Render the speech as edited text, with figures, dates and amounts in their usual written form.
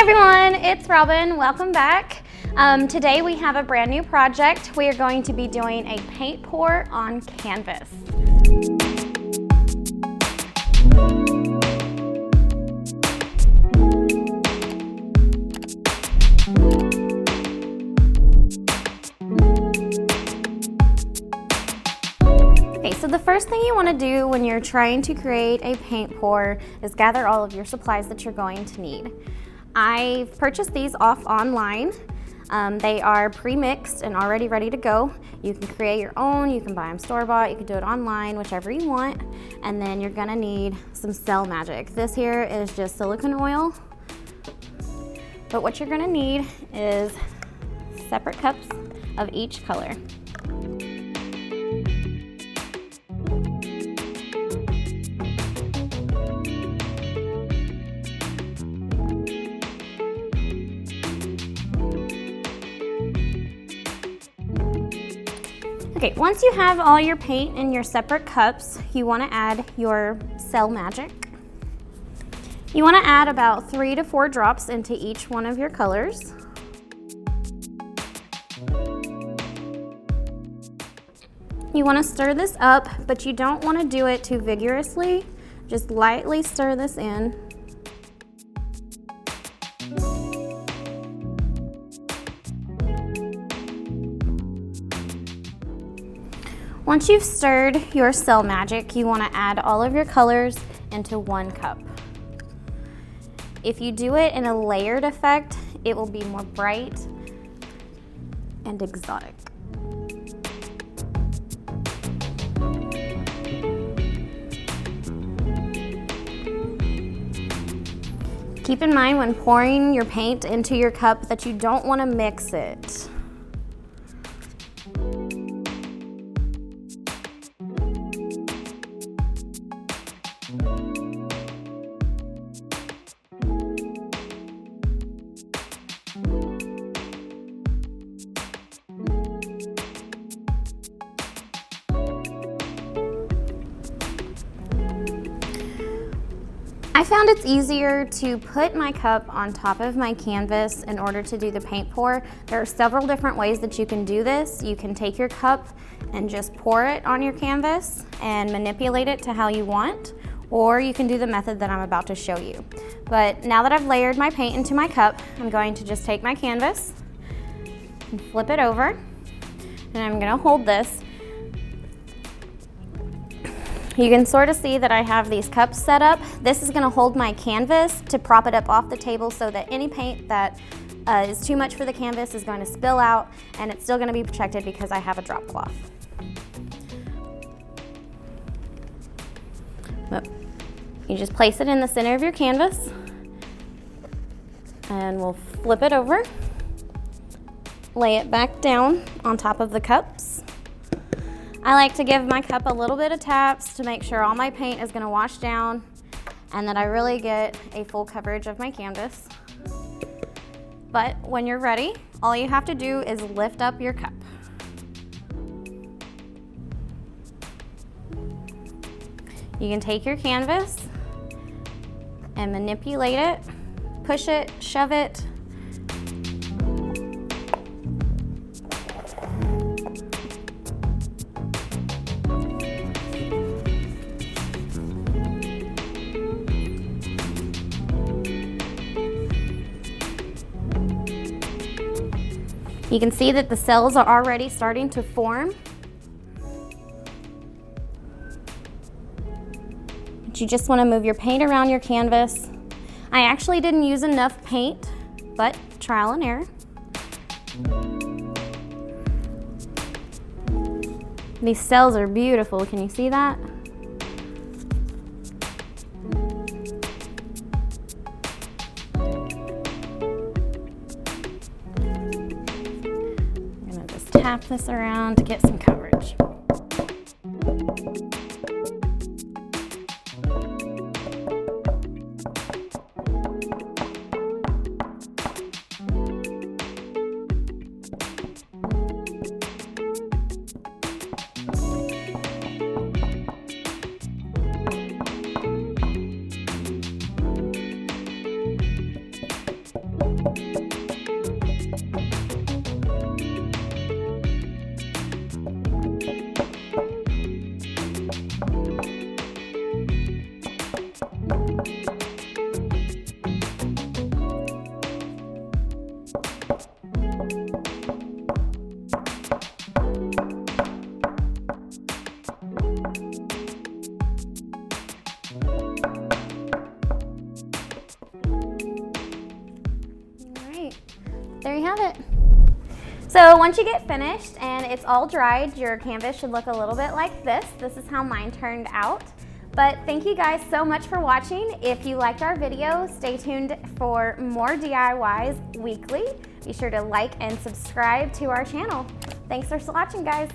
everyone, it's Robin. Welcome back. Today we have a brand new project. We are going to be doing a paint pour on canvas. Okay, so the first thing you want to do when you're trying to create a paint pour is gather all of your supplies that you're going to need. I've purchased these off online. They are pre-mixed and already ready to go. You can create your own, you can buy them store-bought, you can do it online, whichever you want. And then you're gonna need some Cell Magic. This here is just silicone oil. But what you're gonna need is separate cups of each color. Okay, once you have all your paint in your separate cups, you want to add your Cell Magic. You want to add about 3 to 4 drops into each one of your colors. You want to stir this up, but you don't want to do it too vigorously. Just lightly stir this in. Once you've stirred your Cell Magic, you want to add all of your colors into 1 cup. If you do it in a layered effect, it will be more bright and exotic. Keep in mind when pouring your paint into your cup that you don't want to mix it. I found it's easier to put my cup on top of my canvas in order to do the paint pour. There are several different ways that you can do this. You can take your cup and just pour it on your canvas and manipulate it to how you want, or you can do the method that I'm about to show you. But now that I've layered my paint into my cup, I'm going to just take my canvas and flip it over, and I'm gonna hold this. You can sort of see that I have these cups set up. This is gonna hold my canvas to prop it up off the table so that any paint that is too much for the canvas is going to spill out, and it's still gonna be protected because I have a drop cloth. You just place it in the center of your canvas, and we'll flip it over, lay it back down on top of the cups. I like to give my cup a little bit of taps to make sure all my paint is gonna wash down and that I really get a full coverage of my canvas. But when you're ready, all you have to do is lift up your cup. You can take your canvas and manipulate it, push it, shove it. You can see that the cells are already starting to form. But you just want to move your paint around your canvas. I actually didn't use enough paint, but trial and error. These cells are beautiful. Can you see that? Tap this around to get some coverage. There you have it. So once you get finished and it's all dried, your canvas should look a little bit like this. This is how mine turned out. But thank you guys so much for watching. If you liked our video, stay tuned for more DIYs weekly. Be sure to like and subscribe to our channel. Thanks for watching, guys.